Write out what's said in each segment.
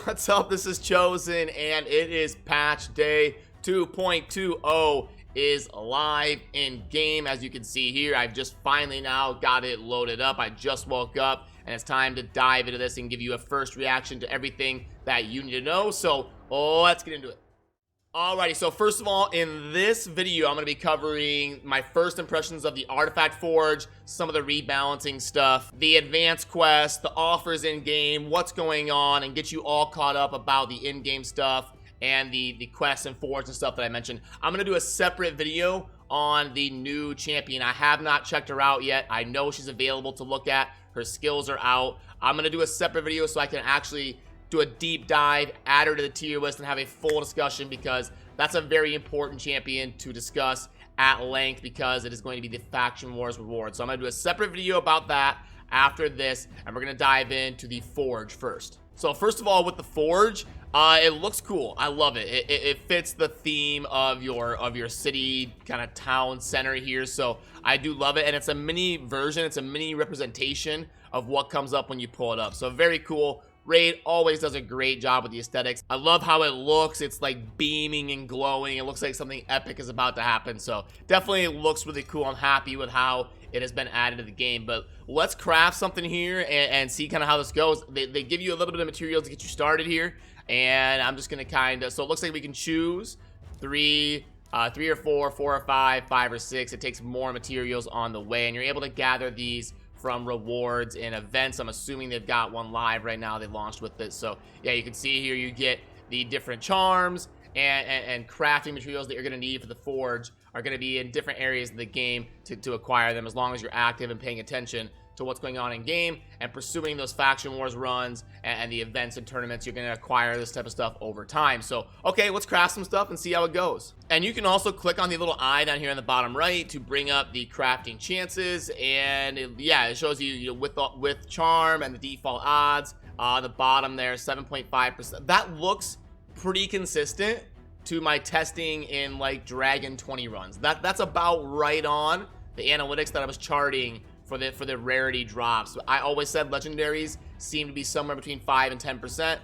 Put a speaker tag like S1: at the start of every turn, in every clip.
S1: What's up? This is Chosen, and it is patch day 2.20 is live in game. As you can see here, I've just finally now got it loaded up. I just woke up, and it's time to dive into this and give you a first reaction to everything that you need to know. So let's get into it. Alrighty, so first of all, in this video, I'm going to be covering my first impressions of the Artifact Forge, some of the rebalancing stuff, the advanced quest, the offers in-game, what's going on, and get you all caught up about the in-game stuff and the quests and forge and stuff that I mentioned. I'm going to do a separate video on the new champion. I have not checked her out yet. I know she's available to look at. Her skills are out. I'm going to do a separate video so I can actually do a deep dive, add her to the tier list, and have a full discussion, because that's a very important champion to discuss at length, because it is going to be the Faction Wars reward. So I'm going to do a separate video about that after this, and we're going to dive into the Forge first. So first of all, with the Forge, it looks cool. I love it. It fits the theme of your city kind of town center here, so I do love it. And it's a mini version. It's a mini representation of what comes up when you pull it up. So very cool. Raid always does a great job with the aesthetics. I love how it looks. It's like beaming and glowing. It looks like something epic is about to happen. So definitely looks really cool. I'm happy with how it has been added to the game. But let's craft something here and see kind of how this goes. They give you a little bit of material to get you started here. And I'm just going to kind of... So it looks like we can choose three or four or five or six. It takes more materials on the way. And you're able to gather these from rewards and events. I'm assuming they've got one live right now. They launched with it. So yeah, you can see here you get the different charms and crafting materials that you're going to need for the Forge are going to be in different areas of the game to acquire them, as long as you're active and paying attention to what's going on in game and pursuing those Faction Wars runs and the events and tournaments. You're going to acquire this type of stuff over time. So okay, let's craft some stuff and see how it goes. And you can also click on the little eye down here in the bottom right to bring up the crafting chances, and it shows you, with charm and the default odds. The bottom there, 7.5%. That looks pretty consistent to my testing in like Dragon 20 runs. That's about right on the analytics that I was charting for the rarity drops. I always said legendaries seem to be somewhere between 5 and 10%,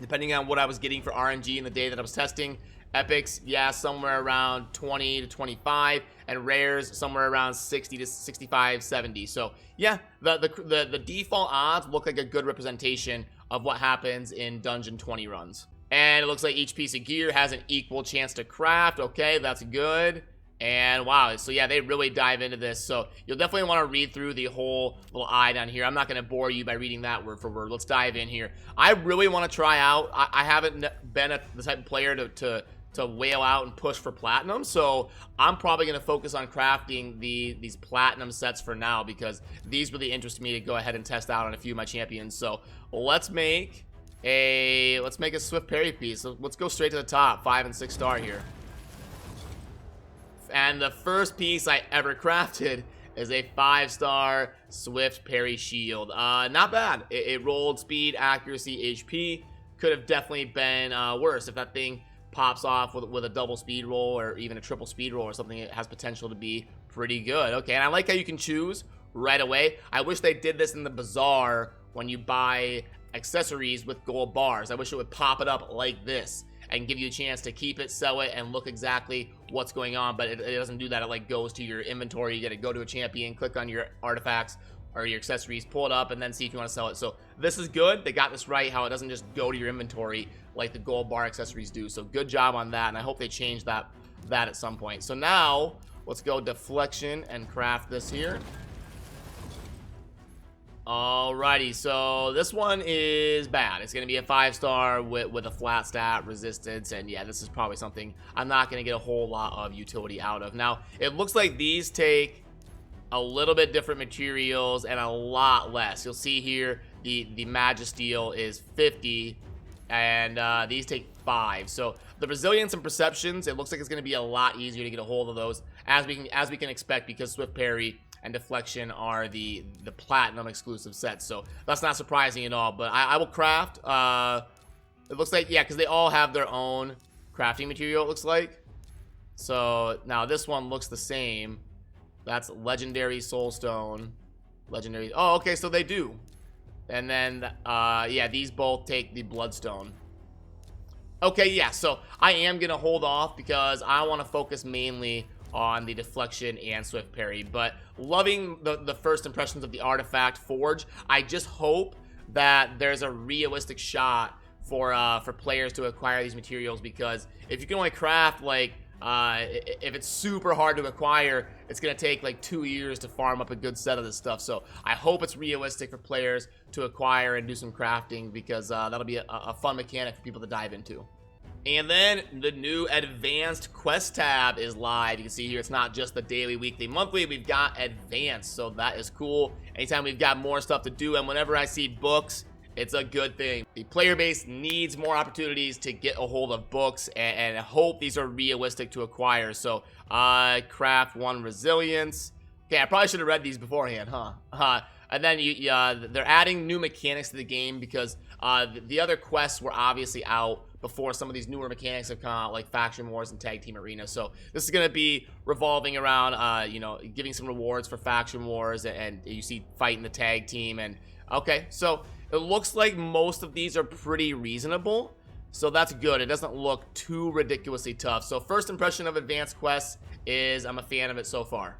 S1: depending on what I was getting for RNG in the day that I was testing. Epics, yeah, somewhere around 20 to 25, and rares somewhere around 60 to 65, 70. So yeah, the default odds look like a good representation of what happens in Dungeon 20 runs. And it looks like each piece of gear has an equal chance to craft. Okay, that's good. And wow, so yeah, they really dive into this. So you'll definitely want to read through the whole little eye down here. I'm not going to bore you by reading that word for word. Let's dive in here. I really want to try out. I haven't been the type of player to whale out and push for platinum, so I'm probably going to focus on crafting these platinum sets for now, because these really interest me to go ahead and test out on a few of my champions. So let's make a swift parry piece. So let's go straight to the top, 5 and 6 star here. And the first piece I ever crafted is a 5-star swift parry shield. Not bad. It rolled speed, accuracy, HP. Could have definitely been worse. If that thing pops off with a double speed roll or even a triple speed roll or something, it has potential to be pretty good. Okay, and I like how you can choose right away. I wish they did this in the bazaar when you buy accessories with gold bars. I wish it would pop it up like this and give you a chance to keep it, sell it, and look exactly what's going on. But it doesn't do that. It like goes to your inventory. You got to go to a champion, click on your artifacts or your accessories, pull it up, and then see if you want to sell it. So this is good. They got this right, how it doesn't just go to your inventory like the gold bar accessories do. So good job on that, and I hope they change that at some point. So now let's go deflection and craft this here. Alrighty, so this one is bad. It's going to be a 5-star with a flat stat resistance, and yeah, this is probably something I'm not going to get a whole lot of utility out of. Now, it looks like these take a little bit different materials and a lot less. You'll see here the Magisteel is 50, and these take 5. So the resilience and perceptions, it looks like it's going to be a lot easier to get a hold of those, as we can expect, because swift parry and deflection are the platinum exclusive sets. So that's not surprising at all. But I will craft. It looks like, yeah, because they all have their own crafting material, it looks like. So now this one looks the same. That's legendary soulstone. Legendary. Oh, okay, so they do. And then, yeah, these both take the Bloodstone. Okay, yeah, so I am going to hold off because I want to focus mainly on the deflection and swift parry. But loving the first impressions of the Artifact Forge. I just hope that there's a realistic shot for players to acquire these materials, because if you can only craft, like, if it's super hard to acquire, it's going to take like 2 years to farm up a good set of this stuff. So I hope it's realistic for players to acquire and do some crafting, because that'll be a fun mechanic for people to dive into. And then the new advanced quest tab is live. You can see here it's not just the daily, weekly, monthly. We've got advanced, so that is cool. Anytime we've got more stuff to do, and whenever I see books, it's a good thing. The player base needs more opportunities to get a hold of books, and I hope these are realistic to acquire. So, craft 1 resilience. Okay, I probably should have read these beforehand, huh? And then they're adding new mechanics to the game, because the other quests were obviously out before some of these newer mechanics have come out, like Faction Wars and Tag Team Arena. So this is going to be revolving around, you know, giving some rewards for Faction Wars, and you see fighting the tag team. And okay, so it looks like most of these are pretty reasonable, so that's good. It doesn't look too ridiculously tough. So first impression of advanced quests is I'm a fan of it so far.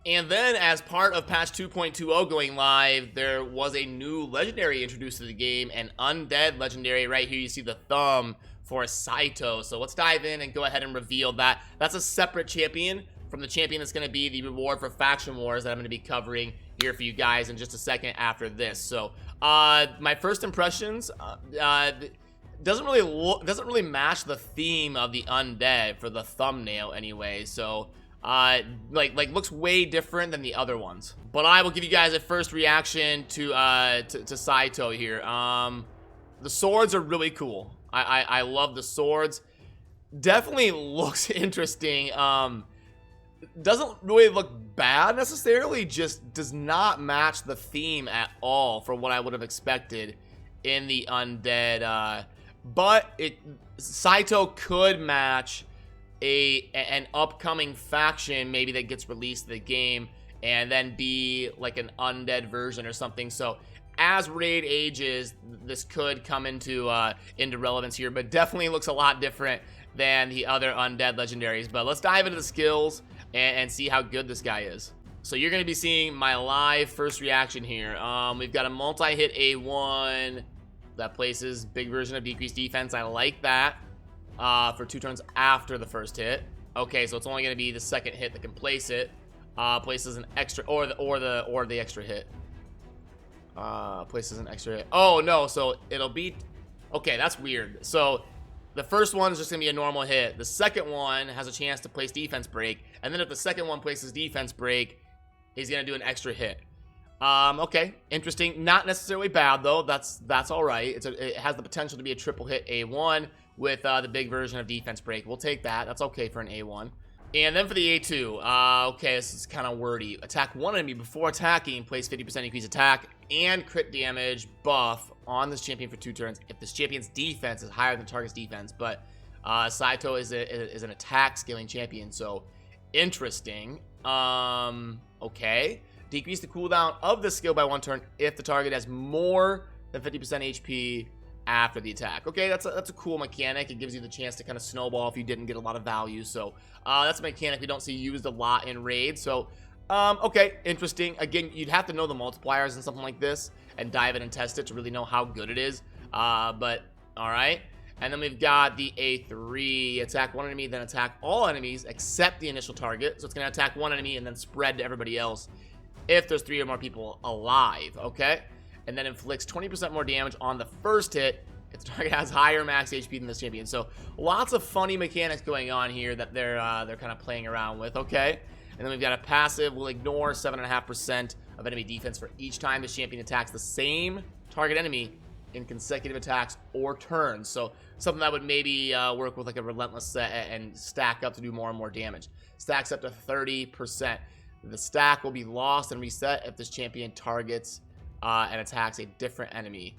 S1: And then, as part of patch 2.20 going live, there was a new legendary introduced to the game, an undead legendary. Right here you see the thumb for Saito. So let's dive in and go ahead and reveal that. That's a separate champion from the champion that's going to be the reward for Faction Wars that I'm going to be covering here for you guys in just a second after this. So my first impressions, doesn't really match the theme of the undead for the thumbnail anyway. So like looks way different than the other ones. But I will give you guys a first reaction to Saito here. The swords are really cool. I love the swords. Definitely looks interesting. Doesn't really look bad necessarily, just does not match the theme at all for what I would have expected in the undead. But Saito could match an upcoming faction maybe that gets released in the game, and then be like an undead version or something. So as raid ages, this could come into relevance here, but definitely looks a lot different than the other undead legendaries. But let's dive into the skills and see how good this guy is. So you're going to be seeing my live first reaction here. We've got a multi-hit A1 that places big version of decreased defense. I like that. For 2 turns after the first hit. Okay, so it's only going to be the second hit that can place it. Places an extra, or the extra hit. Places an extra hit. Oh no, so it'll be, okay, that's weird. So the first one is just going to be a normal hit. The second one has a chance to place defense break, and then if the second one places defense break, he's going to do an extra hit. Okay, interesting. Not necessarily bad though. That's all right. It has the potential to be a triple hit A1 with the big version of defense break. We'll take that. That's okay for an A1. And then for the A2, okay, this is kind of wordy. Attack one enemy before attacking, place 50% increased attack and crit damage buff on this champion for 2 turns if this champion's defense is higher than the target's defense. But Saito is an attack scaling champion, so interesting. Okay. Decrease the cooldown of the skill by 1 turn if the target has more than 50% HP after the attack. Okay, that's a cool mechanic. It gives you the chance to kind of snowball if you didn't get a lot of value. So that's a mechanic we don't see used a lot in raids. So okay, interesting. Again, you'd have to know the multipliers and something like this and dive in and test it to really know how good it is. But all right. And then we've got the A3, attack 1 enemy, then attack all enemies except the initial target. So it's going to attack 1 enemy and then spread to everybody else if there's 3 or more people alive, okay? And then inflicts 20% more damage on the first hit if the target has higher max HP than this champion. So lots of funny mechanics going on here that they're kind of playing around with, okay? And then we've got a passive, will ignore 7.5% of enemy defense for each time the champion attacks the same target enemy in consecutive attacks or turns. So something that would maybe work with like a relentless set and stack up to do more and more damage. Stacks up to 30%. The stack will be lost and reset if this champion targets and attacks a different enemy.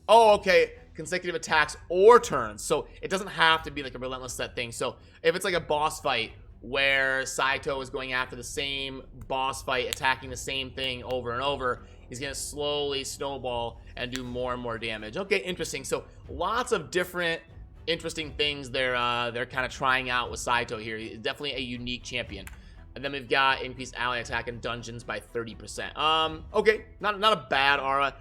S1: Oh, okay. Consecutive attacks or turns. So it doesn't have to be like a relentless set thing. So if it's like a boss fight where Saito is going after the same boss fight, attacking the same thing over and over, he's gonna slowly snowball and do more and more damage. Okay, interesting. So lots of different interesting things they're kind of trying out with Saito here. He's definitely a unique champion. And then we've got increased ally attack in dungeons by 30%. Okay, not a bad aura.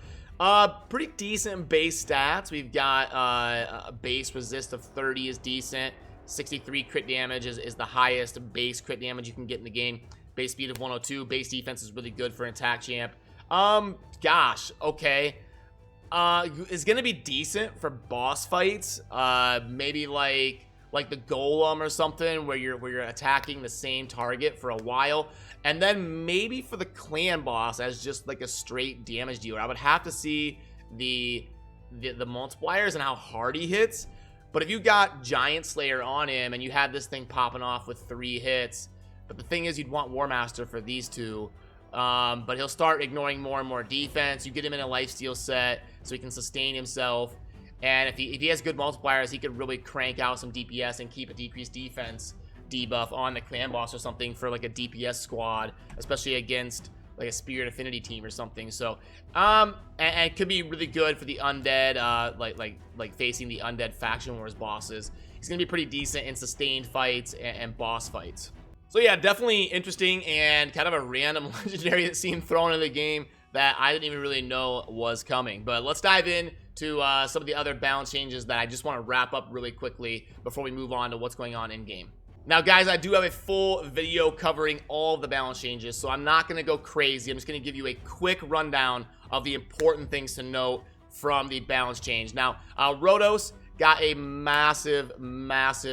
S1: Pretty decent base stats. We've got a base resist of 30 is decent. 63 crit damage is the highest base crit damage you can get in the game. Base speed of 102. Base defense is really good for an attack champ. Gosh, okay. It's gonna be decent for boss fights. Maybe like the golem or something where you're attacking the same target for a while, and then maybe for the clan boss as just like a straight damage dealer. I would have to see the multipliers and how hard he hits. But if you got Giant Slayer on him and you had this thing popping off with 3 hits, but the thing is you'd want War Master for these two. But he'll start ignoring more and more defense. You get him in a lifesteal set so he can sustain himself. And if he has good multipliers, he could really crank out some DPS and keep a decreased defense debuff on the clan boss or something for like a DPS squad, especially against like a Spirit Affinity team or something. So, and it could be really good for the undead, like facing the undead faction wars bosses. He's gonna be pretty decent in sustained fights and boss fights. So yeah, definitely interesting and kind of a random legendary that seemed thrown in the game that I didn't even really know was coming. But let's dive in to some of the other balance changes that I just want to wrap up really quickly before we move on to what's going on in game. Now guys, I do have a full video covering all of the balance changes, so I'm not going to go crazy. I'm just going to give you a quick rundown of the important things to note from the balance change. Now, Rotos got a massive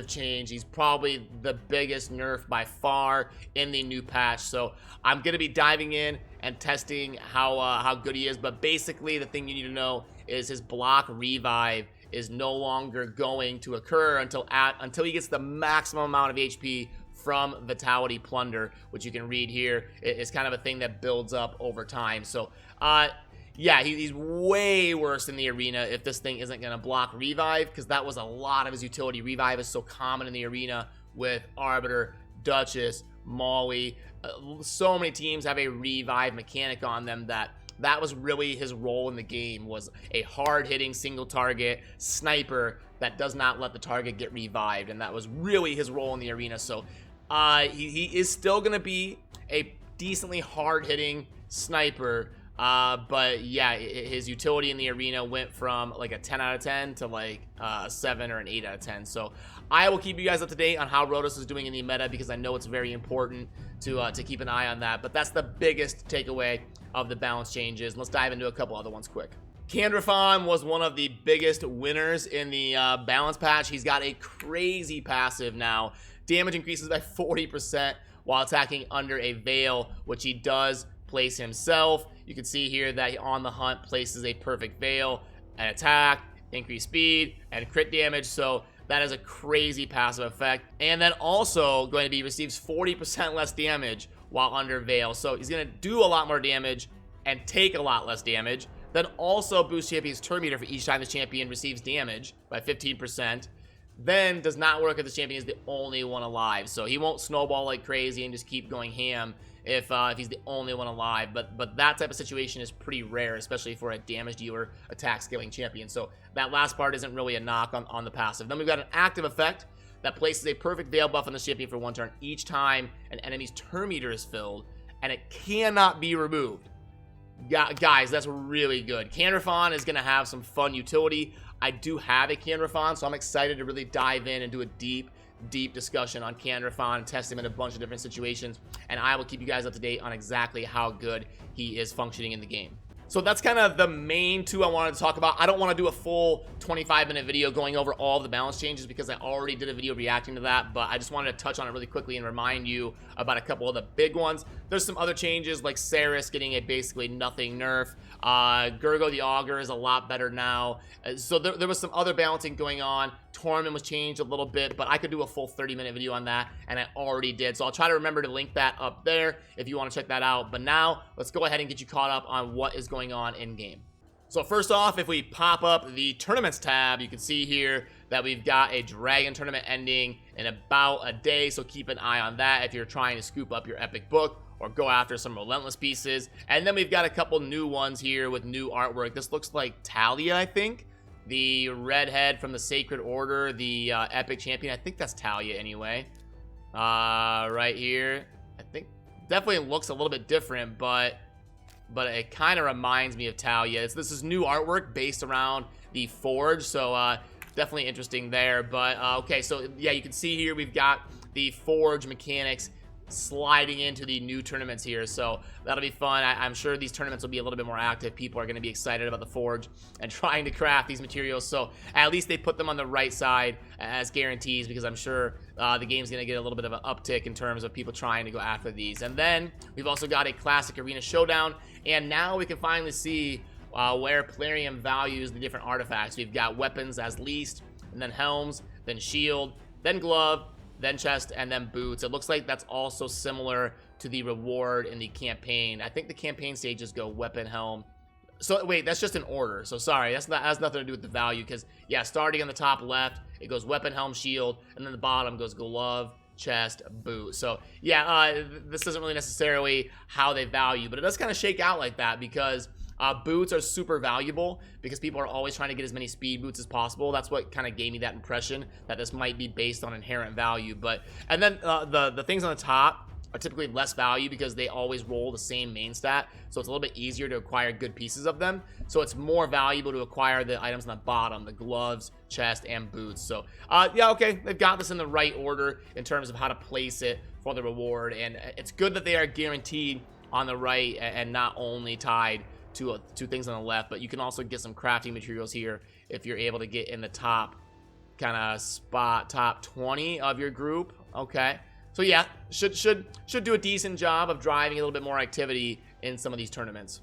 S1: change. He's probably the biggest nerf by far in the new patch, so I'm going to be diving in and testing how good he is. But basically the thing you need to know is his block revive is no longer going to occur until he gets the maximum amount of HP from Vitality Plunder, which you can read here. It's kind of a thing that builds up over time. So yeah, he's way worse in the arena if this thing isn't going to block revive, because that was a lot of his utility. Revive is so common in the arena with Arbiter, Duchess, Molly. So many teams have a revive mechanic on them that was really his role in the game, was a hard-hitting single target sniper that does not let the target get revived, and that was really his role in the arena. So he is still going to be a decently hard-hitting sniper, but yeah, his utility in the arena went from like a 10 out of 10 to like 7 or an 8 out of 10. So I will keep you guys up to date on how Rotos is doing in the meta, because I know it's very important to keep an eye on that. But that's the biggest takeaway of the balance changes. Let's dive into a couple other ones quick. Candrafon was one of the biggest winners in the balance patch. He's got a crazy passive now. Damage increases by 40% while attacking under a veil, which he does place himself. You can see here that on the hunt places a perfect veil, an attack, increased speed, and crit damage. So that is a crazy passive effect. And then also going to be receives 40% less damage while under veil. So he's going to do a lot more damage and take a lot less damage. Then also boost champion's turn meter for each time the champion receives damage by 15%. Then does not work if the champion is the only one alive. So he won't snowball like crazy and just keep going ham if he's the only one alive. But that type of situation is pretty rare, especially for a damage dealer attack scaling champion. So that last part isn't really a knock on the passive. Then we've got an active effect that places a perfect veil buff on the champion for 1 turn each time an enemy's turn meter is filled, and it cannot be removed. Guys, that's really good. Candrafon is going to have some fun utility. I do have a Candrafon, so I'm excited to really dive in and do a deep discussion on Candrafon and test him in a bunch of different situations, and I will keep you guys up to date on exactly how good he is functioning in the game. So that's kind of the main two I wanted to talk about. I don't want to do a full 25-minute video going over all of the balance changes because I already did a video reacting to that, but I just wanted to touch on it really quickly and remind you about a couple of the big ones. There's some other changes like Saris getting a basically nothing nerf. Gurgo the Augur is a lot better now. So there was some other balancing going on. Torment was changed a little bit, but I could do a full 30-minute video on that, and I already did. So I'll try to remember to link that up there if you want to check that out. But now, let's go ahead and get you caught up on what is going on in-game. So first off, if we pop up the Tournaments tab, you can see here that we've got a Dragon Tournament ending in about a day, so keep an eye on that if you're trying to scoop up your Epic book, or go after some relentless pieces. And then we've got a couple new ones here with new artwork. This looks like Talia, I think. The redhead from the Sacred Order, the epic champion. I think that's Talia anyway. Right here. I think definitely looks a little bit different, but it kind of reminds me of Talia. This is new artwork based around the Forge, so definitely interesting there. But okay, so yeah, you can see here we've got the Forge mechanics sliding into the new tournaments here, so that'll be fun. I'm sure these tournaments will be a little bit more active. People are going to be excited about the Forge and trying to craft these materials, so at least they put them on the right side as guarantees, because I'm sure the game's going to get a little bit of an uptick in terms of people trying to go after these. And then we've also got a classic arena showdown, and now we can finally see where Plarium values the different artifacts. We've got weapons as least, and then helms, then shield, then glove, then chest, and then boots. It looks like that's also similar to the reward in the campaign. I think the campaign stages go weapon, helm. So wait, that's just an order. So sorry, that has nothing to do with the value, because yeah, starting on the top left, it goes weapon, helm, shield, and then the bottom goes glove, chest, boot. So yeah, this isn't really necessarily how they value, but it does kind of shake out like that, because boots are super valuable because people are always trying to get as many speed boots as possible. That's what kind of gave me that impression that this might be based on inherent value. And then the things on the top are typically less value because they always roll the same main stat, so it's a little bit easier to acquire good pieces of them. So it's more valuable to acquire the items on the bottom, the gloves, chest, and boots. So yeah, okay, they've got this in the right order in terms of how to place it for the reward, and it's good that they are guaranteed on the right and not only tied to things on the left, but you can also get some crafting materials here if you're able to get in the top kind of spot, top 20 of your group. Okay, so yeah, should do a decent job of driving a little bit more activity in some of these tournaments.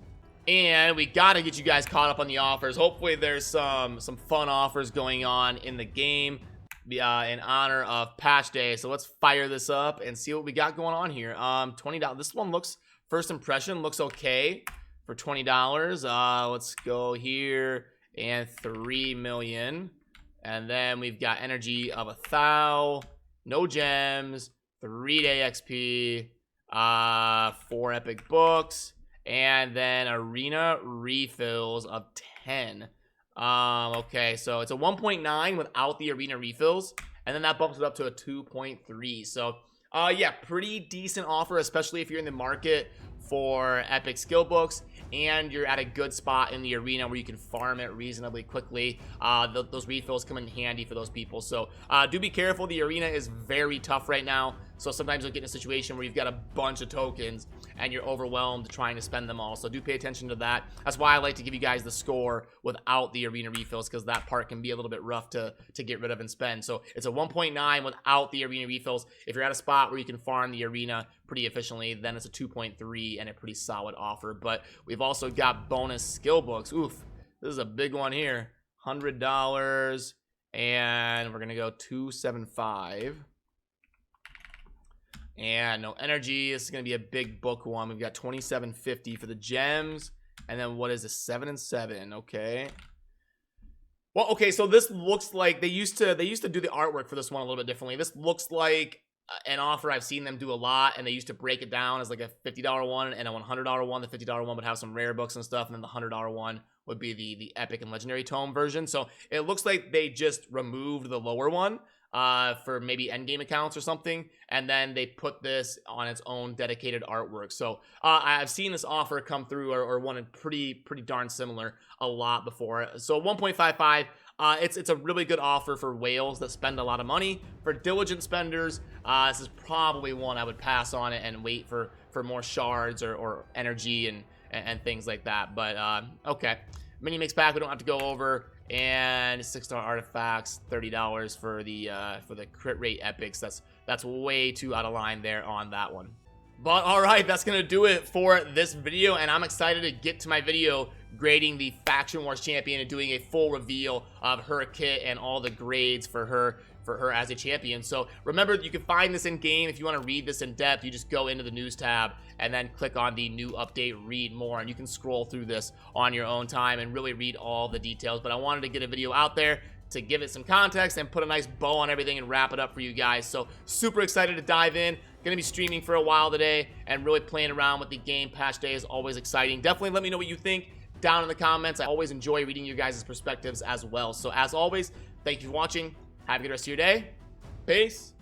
S1: And we got to get you guys caught up on the offers. Hopefully there's some fun offers going on in the game in honor of patch day. So let's fire this up and see what we got going on here. $20. This one looks, first impression, looks okay for $20. Let's go here, and 3 million. And then we've got energy of 1,000, no gems, 3-day XP, 4 epic books, and then arena refills of 10. Okay, so it's a 1.9 without the arena refills, and then that bumps it up to a 2.3. So yeah, pretty decent offer, especially if you're in the market for epic skill books and you're at a good spot in the arena where you can farm it reasonably quickly. Those refills come in handy for those people. So do be careful. The arena is very tough right now, so sometimes you'll get in a situation where you've got a bunch of tokens and you're overwhelmed trying to spend them all. So do pay attention to that. That's why I like to give you guys the score without the arena refills, because that part can be a little bit rough to get rid of and spend. So it's a 1.9 without the arena refills. If you're at a spot where you can farm the arena pretty efficiently, then it's a 2.3 and a pretty solid offer. But we've also got bonus skill books. Oof, this is a big one here. $100, and we're gonna go 275. And no energy. This is going to be a big book one. We've got 2750 for the gems. And then what is this? 7 and 7. Okay. Well, okay, so this looks like they used to do the artwork for this one a little bit differently. This looks like an offer I've seen them do a lot, and they used to break it down as like a $50 one and a $100 one. The $50 one would have some rare books and stuff, and then the $100 one would be the epic and legendary tome version. So it looks like they just removed the lower one for maybe endgame accounts or something, and then they put this on its own dedicated artwork. So I've seen this offer come through, or one pretty darn similar a lot before. So 1.55, it's a really good offer for whales that spend a lot of money. For diligent spenders, this is probably one I would pass on it and wait for more shards or energy and things like that. But okay, mini mix pack we don't have to go over. And 6-star artifacts, $30 for the crit rate epics. That's way too out of line there on that one. But all right, that's gonna do it for this video, and I'm excited to get to my video grading the Faction Wars champion and doing a full reveal of her kit and all the grades for her as a champion. So remember, you can find this in game. If you want to read this in depth, you just go into the news tab and then click on the new update, read more, and you can scroll through this on your own time and really read all the details. But I wanted to get a video out there to give it some context and put a nice bow on everything and wrap it up for you guys. So super excited to dive in. gonna be streaming for a while today and really playing around with the game. Patch day is always exciting. Definitely let me know what you think down in the comments. I always enjoy reading your guys' perspectives as well. So as always, thank you for watching. Have a good rest of your day. Peace.